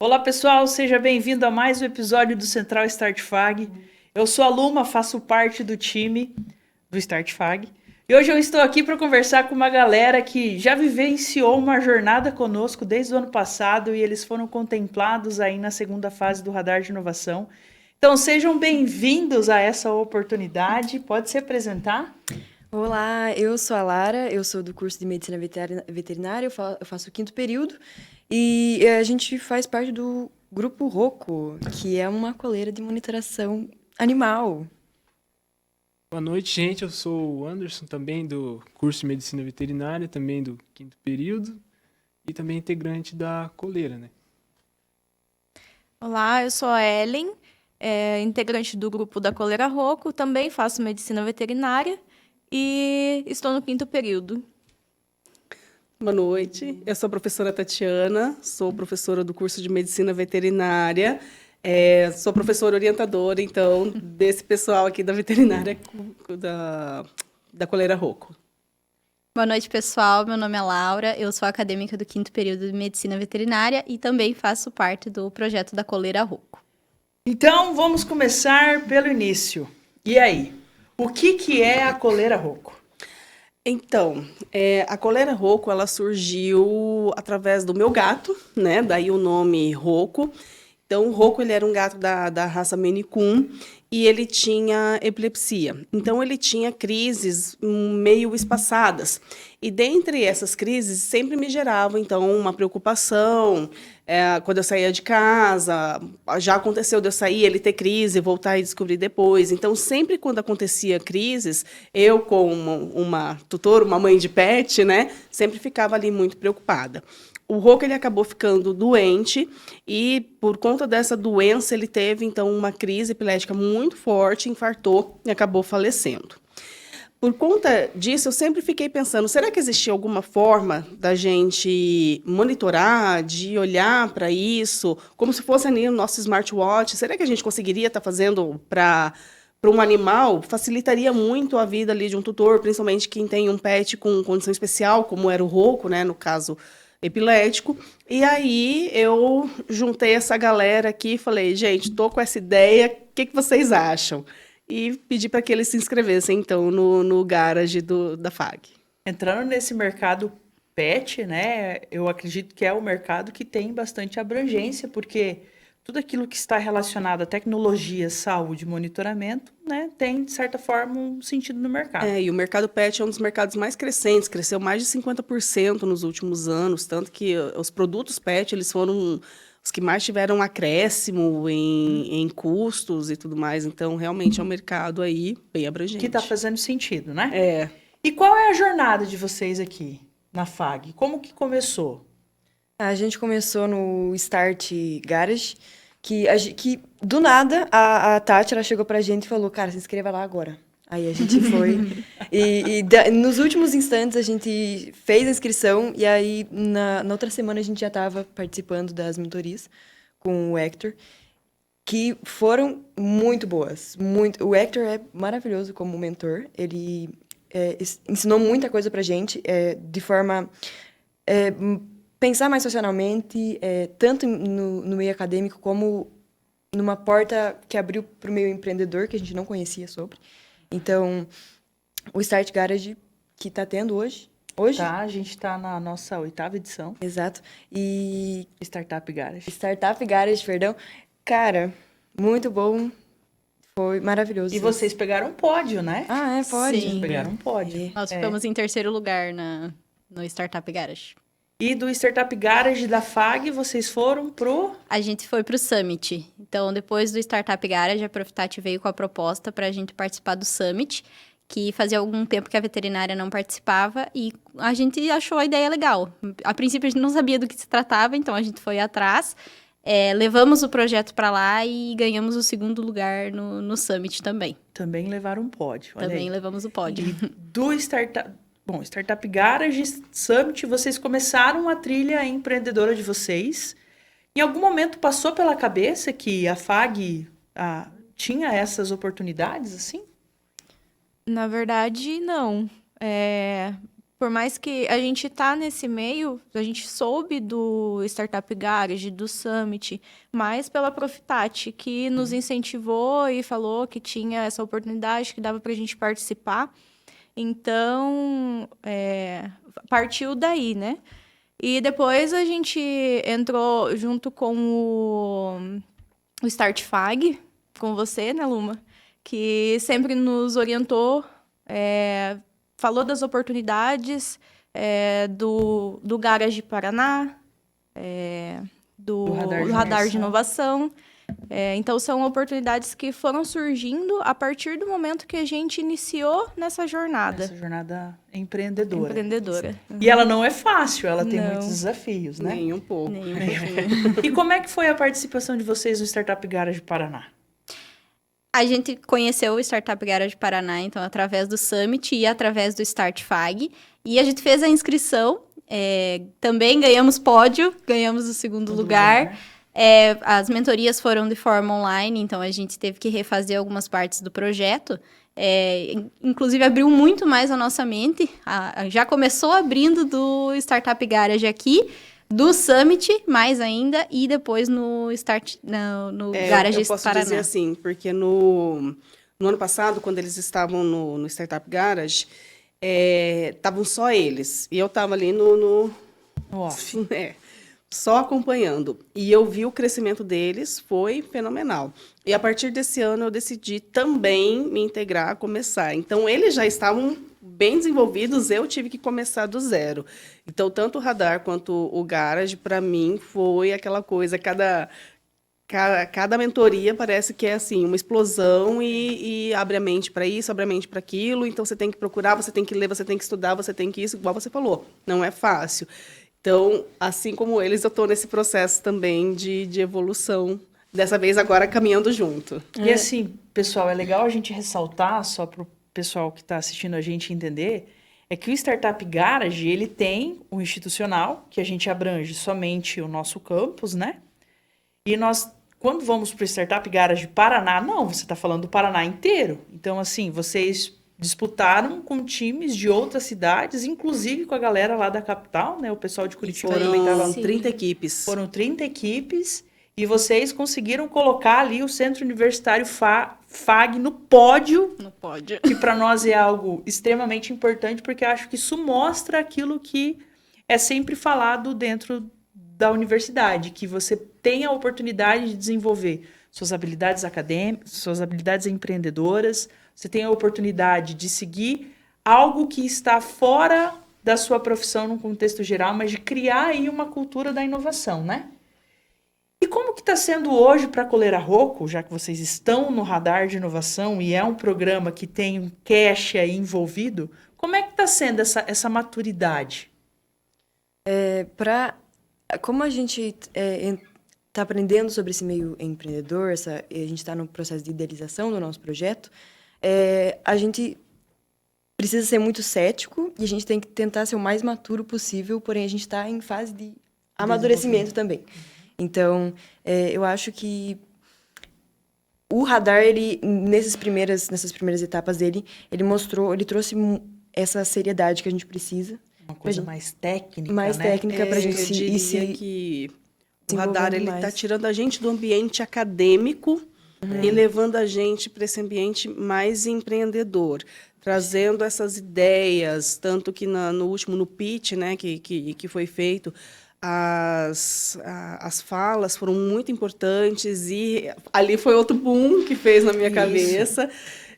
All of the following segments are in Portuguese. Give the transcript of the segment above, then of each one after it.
Olá pessoal, seja bem-vindo a mais um episódio do Central Start Fag. Eu sou a Luma, faço parte do time do Start Fag. E hoje eu estou aqui para conversar com uma galera que já vivenciou uma jornada conosco desde o ano passado e eles foram contemplados aí na segunda fase do Radar de Inovação. Então sejam bem-vindos a essa oportunidade. Pode se apresentar? Olá, eu sou a Lara, eu sou do curso de Medicina Veterinária, eu faço o quinto período e a gente faz parte do Grupo Roco, que é uma coleira de monitoração animal. Boa noite, gente. Eu sou o Anderson, também do curso de Medicina Veterinária, também do quinto período e também integrante da coleira, né? Olá, eu sou a Ellen, integrante do grupo da Coleira Roco, também faço medicina veterinária e estou no quinto período. Boa noite, eu sou a professora Tatiana, sou professora do curso de Medicina Veterinária, sou professora orientadora, então, desse pessoal aqui da veterinária da Coleira Roco. Boa noite, pessoal. Meu nome é Laura, eu sou acadêmica do quinto período de Medicina Veterinária e também faço parte do projeto da Coleira Roco. Então vamos começar pelo início. E aí, o que é a coleira Roco? Então, a Coleira Roco, ela surgiu através do meu gato, né? Daí o nome Roco. Então, o Roco, ele era um gato da raça Maine Coon e ele tinha epilepsia. Então, ele tinha crises meio espaçadas. E dentre essas crises, sempre me gerava, então, uma preocupação. Quando eu saía de casa, já aconteceu de eu sair, ele ter crise, voltar e descobrir depois. Então, sempre quando acontecia crises, eu, como uma tutora, uma mãe de pet, né, sempre ficava ali muito preocupada. O Roco, ele acabou ficando doente e, por conta dessa doença, ele teve, então, uma crise epilética muito forte, infartou e acabou falecendo. Por conta disso, eu sempre fiquei pensando, será que existia alguma forma da gente monitorar, de olhar para isso, como se fosse ali no nosso smartwatch? Será que a gente conseguiria estar fazendo para um animal? Facilitaria muito a vida ali de um tutor, principalmente quem tem um pet com condição especial, como era o Roco, né, no caso epilético. E aí eu juntei essa galera aqui e falei, gente, estou com essa ideia, o que vocês acham? E pedi para que eles se inscrevessem, então, no garage da FAG. Entrando nesse mercado pet, né? Eu acredito que é o mercado que tem bastante abrangência, porque tudo aquilo que está relacionado à tecnologia, saúde, monitoramento, né, tem, de certa forma, um sentido no mercado. E o mercado pet é um dos mercados mais crescentes, cresceu mais de 50% nos últimos anos, tanto que os produtos pet, eles foram os que mais tiveram acréscimo em custos e tudo mais. Então, realmente é um mercado aí bem abrangente. Que está fazendo sentido, né? É. E qual é a jornada de vocês aqui na FAG? Como que começou? A gente começou no Start Garage, que do nada a Tati ela chegou pra gente e falou, cara, se inscreva lá agora. Aí a gente foi. Nos últimos instantes a gente fez a inscrição e aí na outra semana a gente já estava participando das mentorias com o Hector, que foram muito boas. Muito. O Hector é maravilhoso como mentor. Ele ensinou muita coisa pra gente de forma pensar mais socialmente, tanto no meio acadêmico como numa porta que abriu para o meio empreendedor que a gente não conhecia sobre. Então, o Start Garage que está tendo hoje. Tá, a gente está na nossa 8ª edição. Exato. E Startup Garage. Startup Garage, perdão. Cara, muito bom. Foi maravilhoso. E vocês pegaram um pódio, né? Ah, pode? Sim. Vocês pegaram um pódio. Nós ficamos em terceiro lugar no Startup Garage. E do Startup Garage da FAG, vocês foram pro... A gente foi para o Summit. Então, depois do Startup Garage, a Profitati veio com a proposta para a gente participar do Summit, que fazia algum tempo que a veterinária não participava, e a gente achou a ideia legal. A princípio, a gente não sabia do que se tratava, então a gente foi atrás, levamos o projeto para lá e ganhamos o segundo lugar no Summit também. Também levaram um pódio. Olha Também aí. levamos o pódio. E do Startup... Bom, Startup Garage Summit, vocês começaram a trilha empreendedora de vocês. Em algum momento passou pela cabeça que a FAG tinha essas oportunidades, assim? Na verdade, não. por mais que a gente tá nesse meio, a gente soube do Startup Garage, do Summit, mais pela Profitati, que nos incentivou e falou que tinha essa oportunidade, que dava pra gente participar. Então, partiu daí, né? E depois a gente entrou junto com o StartFag, com você, né, Luma? Que sempre nos orientou, falou das oportunidades do Garage Paraná, do Radar de Inovação. Então, são oportunidades que foram surgindo a partir do momento que a gente iniciou nessa jornada. Essa jornada empreendedora. Uhum. E ela não é fácil, ela tem Não. muitos desafios, né? Nem um pouco. E como é que foi a participação de vocês no Startup Garage Paraná? A gente conheceu o Startup Garage Paraná, então, através do Summit e através do StartFag. E a gente fez a inscrição, também ganhamos pódio, ganhamos o segundo lugar. As mentorias foram de forma online, então a gente teve que refazer algumas partes do projeto. Inclusive, abriu muito mais a nossa mente. Já começou abrindo do Startup Garage aqui, do Summit, mais ainda, e depois no Garage eu posso Paraná. dizer assim, porque no ano passado, quando eles estavam no Startup Garage, estavam só eles. E eu estava ali no Off. só acompanhando. E eu vi o crescimento deles, foi fenomenal. E a partir desse ano eu decidi também me integrar, começar. Então, eles já estavam bem desenvolvidos, eu tive que começar do zero. Então, tanto o Radar quanto o Garage, para mim, foi aquela coisa, cada mentoria parece que é assim, uma explosão e abre a mente para isso, abre a mente para aquilo. Então, você tem que procurar, você tem que ler, você tem que estudar, você tem que isso, igual você falou. Não é fácil. Então, assim como eles, eu estou nesse processo também de evolução. Dessa vez, agora, caminhando junto. E assim, pessoal, é legal a gente ressaltar, só para o pessoal que está assistindo a gente entender, é que o Startup Garage, ele tem o institucional, que a gente abrange somente o nosso campus, né? E nós, quando vamos para o Startup Garage Paraná, não, você está falando do Paraná inteiro. Então, assim, vocês disputaram com times de outras cidades, inclusive com a galera lá da capital, né? O pessoal de Curitiba também estava. Foram 30 equipes. Foram 30 equipes e vocês conseguiram colocar ali o Centro Universitário FAG no pódio, que para nós é algo extremamente importante, porque acho que isso mostra aquilo que é sempre falado dentro da universidade, que você tem a oportunidade de desenvolver suas habilidades acadêmicas, suas habilidades empreendedoras, você tem a oportunidade de seguir algo que está fora da sua profissão num contexto geral, mas de criar aí uma cultura da inovação, né? E como que está sendo hoje para a Coleira Rocco, já que vocês estão no radar de inovação e é um programa que tem um cash aí envolvido, como é que está sendo essa maturidade? Como a gente está aprendendo sobre esse meio empreendedor, a gente está no processo de idealização do nosso projeto, a gente precisa ser muito cético e a gente tem que tentar ser o mais maturo possível, porém a gente está em fase de amadurecimento também. Então, eu acho que o Radar, nessas primeiras etapas dele, ele trouxe essa seriedade que a gente precisa. Uma coisa mais técnica, mais né? técnica para a gente Eu diria que o Radar está tirando a gente do ambiente acadêmico e levando a gente para esse ambiente mais empreendedor, trazendo essas ideias, tanto que no último, no pitch, né, que foi feito, as falas foram muito importantes e ali foi outro boom que fez na minha cabeça.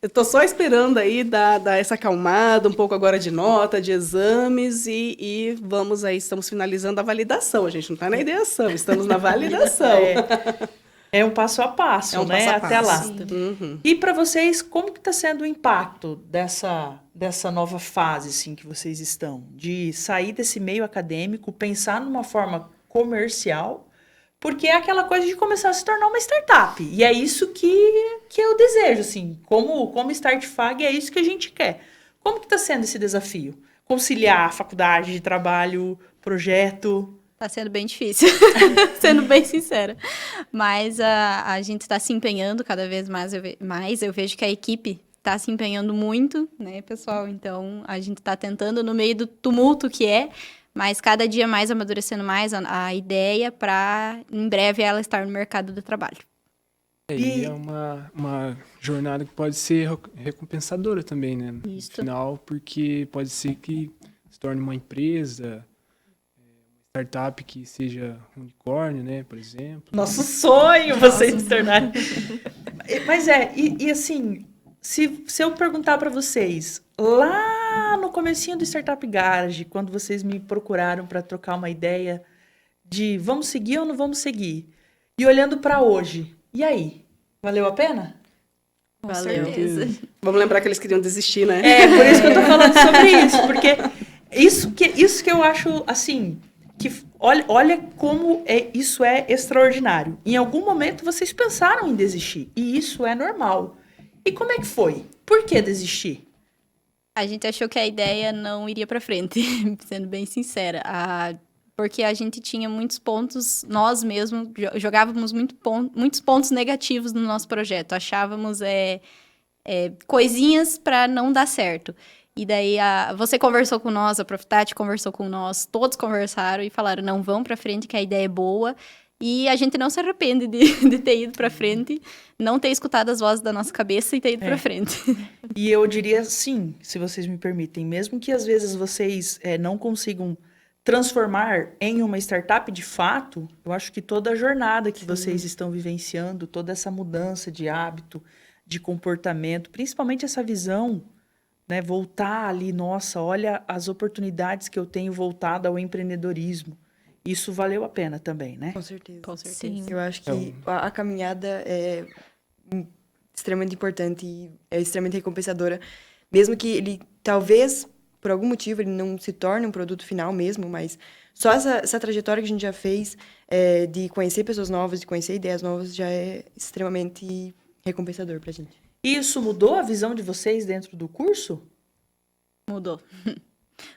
Eu estou só esperando aí dar essa acalmada, um pouco agora de nota, de exames e vamos aí, estamos finalizando a validação. A gente não está na ideação, estamos na validação. É um passo a passo, né? Passo a Até lá. passo. E para vocês, como que está sendo o impacto dessa nova fase assim, que vocês estão? De sair desse meio acadêmico, pensar numa forma comercial, porque é aquela coisa de começar a se tornar uma startup. E é isso que eu desejo, assim. Como StartFag, é isso que a gente quer. Como que está sendo esse desafio? Conciliar a faculdade de trabalho, projeto... Tá sendo bem difícil, sendo bem sincera. Mas a gente está se empenhando cada vez mais. Eu vejo que a equipe está se empenhando muito, né, pessoal? Então, a gente está tentando, no meio do tumulto que é, mas cada dia mais amadurecendo mais a ideia para, em breve, ela estar no mercado do trabalho. E é uma jornada que pode ser recompensadora também, né? No Isso. final, porque pode ser que se torne uma empresa, uma startup que seja unicórnio, né? Por exemplo. Nosso sonho vocês se tornarem. Mas e assim, se eu perguntar para vocês, lá no comecinho do Startup Garage, quando vocês me procuraram para trocar uma ideia de vamos seguir ou não vamos seguir, e olhando para hoje, e aí? Valeu a pena? Com Valeu. certeza. Vamos lembrar que eles queriam desistir, né? É, por isso que eu tô falando sobre isso, porque isso que eu acho, assim, que olha como isso é extraordinário. Em algum momento vocês pensaram em desistir, e isso é normal. E como é que foi? Por que desistir? A gente achou que a ideia não iria para frente, sendo bem sincera. Porque a gente tinha muitos pontos, nós mesmos jogávamos muitos pontos negativos no nosso projeto. Achávamos coisinhas para não dar certo. E daí você conversou com nós, a Profitati conversou com nós, todos conversaram e falaram, não, vão para frente, que a ideia é boa. E a gente não se arrepende de ter ido para frente, não ter escutado as vozes da nossa cabeça e ter ido para frente. E eu diria sim, se vocês me permitem, mesmo que às vezes vocês não consigam transformar em uma startup de fato, eu acho que toda a jornada que vocês estão vivenciando, toda essa mudança de hábito, de comportamento, principalmente essa visão, né, voltar ali, nossa, olha as oportunidades que eu tenho voltado ao empreendedorismo. Isso valeu a pena também, né? Com certeza. Com certeza. Sim. Eu acho que a caminhada é extremamente importante e é extremamente recompensadora. Mesmo que ele, talvez, por algum motivo, ele não se torne um produto final mesmo, mas só essa trajetória que a gente já fez de conhecer pessoas novas, de conhecer ideias novas, já é extremamente recompensador pra gente. E isso mudou a visão de vocês dentro do curso? Mudou.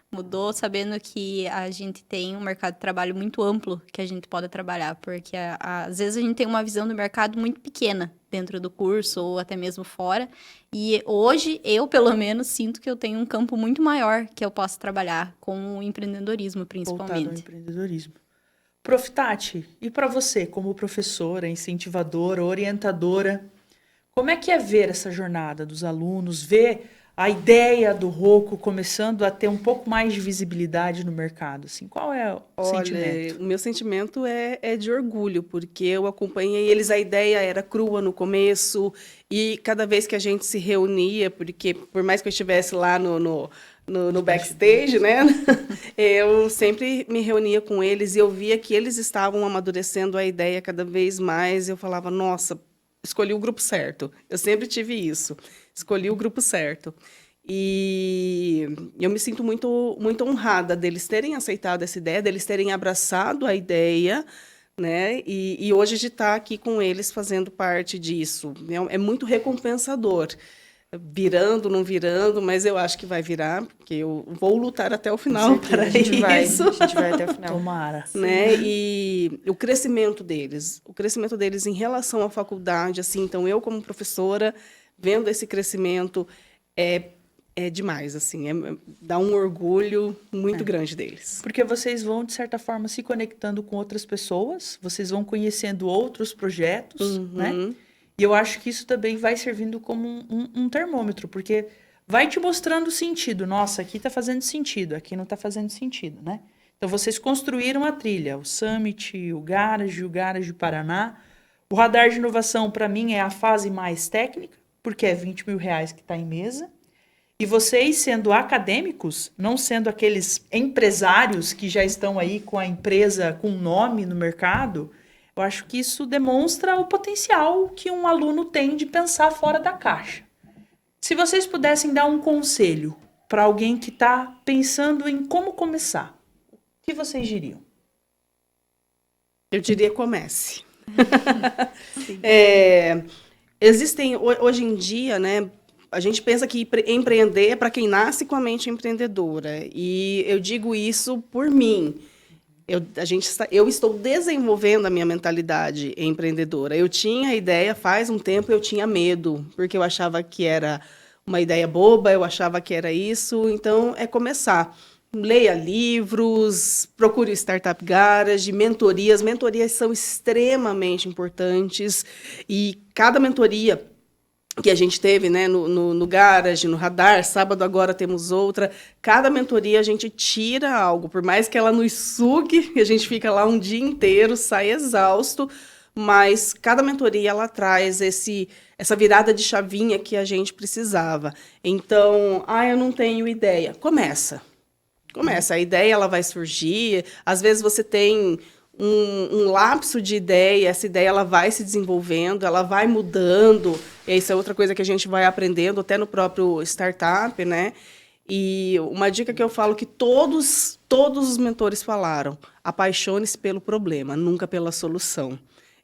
Mudou sabendo que a gente tem um mercado de trabalho muito amplo que a gente pode trabalhar, porque às vezes a gente tem uma visão do mercado muito pequena dentro do curso ou até mesmo fora, e hoje eu, pelo menos, sinto que eu tenho um campo muito maior que eu posso trabalhar com o empreendedorismo, Voltado ao principalmente. empreendedorismo. Profitati, e para você, como professora, incentivadora, orientadora, como é que é ver essa jornada dos alunos, ver a ideia do Rocco começando a ter um pouco mais de visibilidade no mercado? Assim, qual é o sentimento? O meu sentimento é de orgulho, porque eu acompanhei eles, a ideia era crua no começo, e cada vez que a gente se reunia, porque por mais que eu estivesse lá no backstage, né, eu sempre me reunia com eles e eu via que eles estavam amadurecendo a ideia cada vez mais, eu falava, nossa, escolhi o grupo certo. Eu sempre tive isso. Escolhi o grupo certo. E eu me sinto muito, muito honrada deles terem aceitado essa ideia, deles terem abraçado a ideia, né? E hoje de estar aqui com eles fazendo parte disso. É muito recompensador. Virando, não virando, mas eu acho que vai virar, porque eu vou lutar até o final para isso. A gente vai até o final. Tomara. Né? E o crescimento deles em relação à faculdade, assim, então eu como professora, vendo esse crescimento, é demais, assim, dá um orgulho muito grande deles. Porque vocês vão, de certa forma, se conectando com outras pessoas, vocês vão conhecendo outros projetos, né? E eu acho que isso também vai servindo como um termômetro, porque vai te mostrando o sentido. Nossa, aqui está fazendo sentido, aqui não está fazendo sentido, né? Então, vocês construíram a trilha, o Summit, o Garage Paraná. O Radar de Inovação, para mim, é a fase mais técnica, porque é R$20 mil que está em mesa. E vocês, sendo acadêmicos, não sendo aqueles empresários que já estão aí com a empresa com nome no mercado, eu acho que isso demonstra o potencial que um aluno tem de pensar fora da caixa. Se vocês pudessem dar um conselho para alguém que está pensando em como começar, o que vocês diriam? Eu diria comece. Existem, hoje em dia, né, a gente pensa que empreender é para quem nasce com a mente empreendedora. E eu digo isso por mim. Eu estou desenvolvendo a minha mentalidade empreendedora. Eu tinha a ideia, faz um tempo eu tinha medo, porque eu achava que era uma ideia boba, eu achava que era isso. Então, é começar. Leia livros, procure o Startup Garage, mentorias. Mentorias são extremamente importantes e cada mentoria que a gente teve, né, no Garage, no Radar, sábado agora temos outra, cada mentoria a gente tira algo, por mais que ela nos sugue, a gente fica lá um dia inteiro, sai exausto, mas cada mentoria ela traz essa virada de chavinha que a gente precisava. Então, eu não tenho ideia. Começa, a ideia ela vai surgir, às vezes você tem um lapso de ideia, essa ideia ela vai se desenvolvendo, ela vai mudando, e isso é outra coisa que a gente vai aprendendo até no próprio startup, né? E uma dica que eu falo que todos os mentores falaram, apaixone-se pelo problema, nunca pela solução.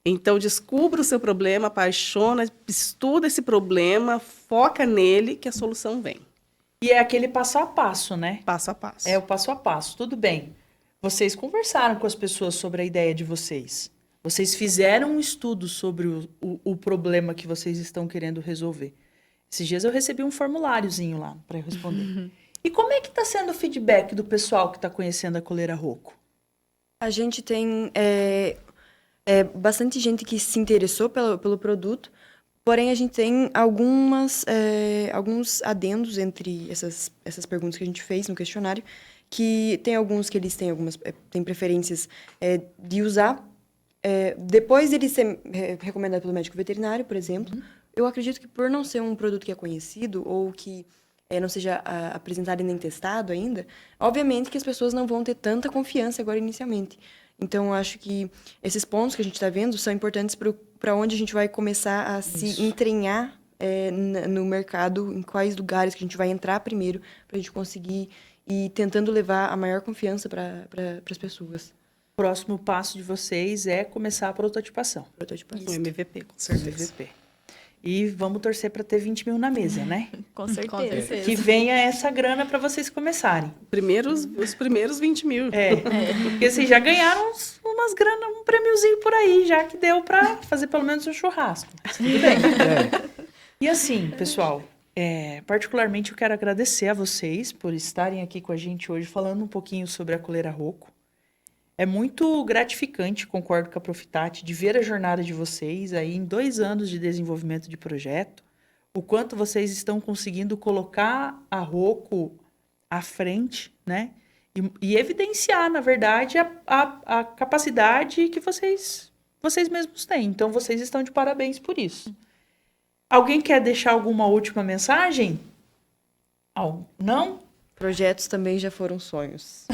Então, descubra o seu problema, apaixona, estuda esse problema, foca nele que a solução vem. E é aquele passo a passo, né? Passo a passo. É o passo a passo, tudo bem. Vocês conversaram com as pessoas sobre a ideia de vocês. Vocês fizeram um estudo sobre o problema que vocês estão querendo resolver. Esses dias eu recebi um formuláriozinho lá para eu responder. E como é que está sendo o feedback do pessoal que está conhecendo a Coleira Rocco? A gente tem bastante gente que se interessou pelo produto, porém a gente tem alguns adendos entre essas perguntas que a gente fez no questionário, que tem alguns que eles têm preferências de usar depois dele ser recomendado pelo médico veterinário, por exemplo. Eu acredito que por não ser um produto que é conhecido ou que não seja apresentado e nem testado ainda, obviamente que as pessoas não vão ter tanta confiança agora inicialmente. Então, eu acho que esses pontos que a gente está vendo são importantes para onde a gente vai começar a se entranhar no mercado, em quais lugares que a gente vai entrar primeiro, para a gente conseguir ir tentando levar a maior confiança para as pessoas. O próximo passo de vocês é começar a prototipação. Um MVP, com certeza. MVP. E vamos torcer para ter 20 mil na mesa, né? Com certeza. Que venha essa grana para vocês começarem. Os primeiros 20 mil. Porque vocês já ganharam umas grana, um prêmiozinho por aí, já que deu para fazer pelo menos um churrasco. Tudo bem. E assim, pessoal, particularmente eu quero agradecer a vocês por estarem aqui com a gente hoje falando um pouquinho sobre a Coleira Rocco. É muito gratificante, concordo com a Profitati, de ver a jornada de vocês aí em 2 anos de desenvolvimento de projeto, o quanto vocês estão conseguindo colocar a Rocco à frente, né? E evidenciar, na verdade, a capacidade que vocês mesmos têm. Então, vocês estão de parabéns por isso. Alguém quer deixar alguma última mensagem? Não? Projetos também já foram sonhos.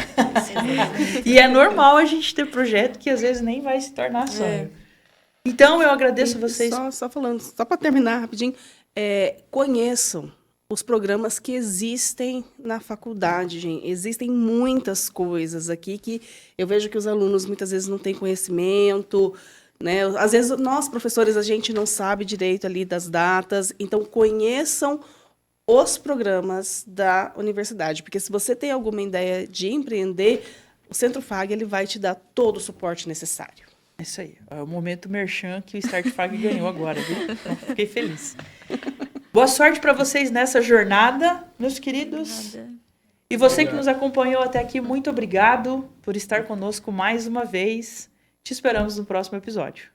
E é normal a gente ter projeto que às vezes nem vai se tornar sonho. Então, eu agradeço vocês. Só falando, só para terminar rapidinho, conheçam os programas que existem na faculdade, gente. Existem muitas coisas aqui que eu vejo que os alunos muitas vezes não têm conhecimento, né? Às vezes nós, professores, a gente não sabe direito ali das datas. Então, conheçam os programas da universidade, porque se você tem alguma ideia de empreender, o Centro FAG ele vai te dar todo o suporte necessário. É isso aí. É o momento merchan que o Start FAG ganhou agora, viu? Então, fiquei feliz. Boa sorte para vocês nessa jornada, meus queridos. Nada. E você que nos acompanhou até aqui, muito obrigado por estar conosco mais uma vez. Te esperamos no próximo episódio.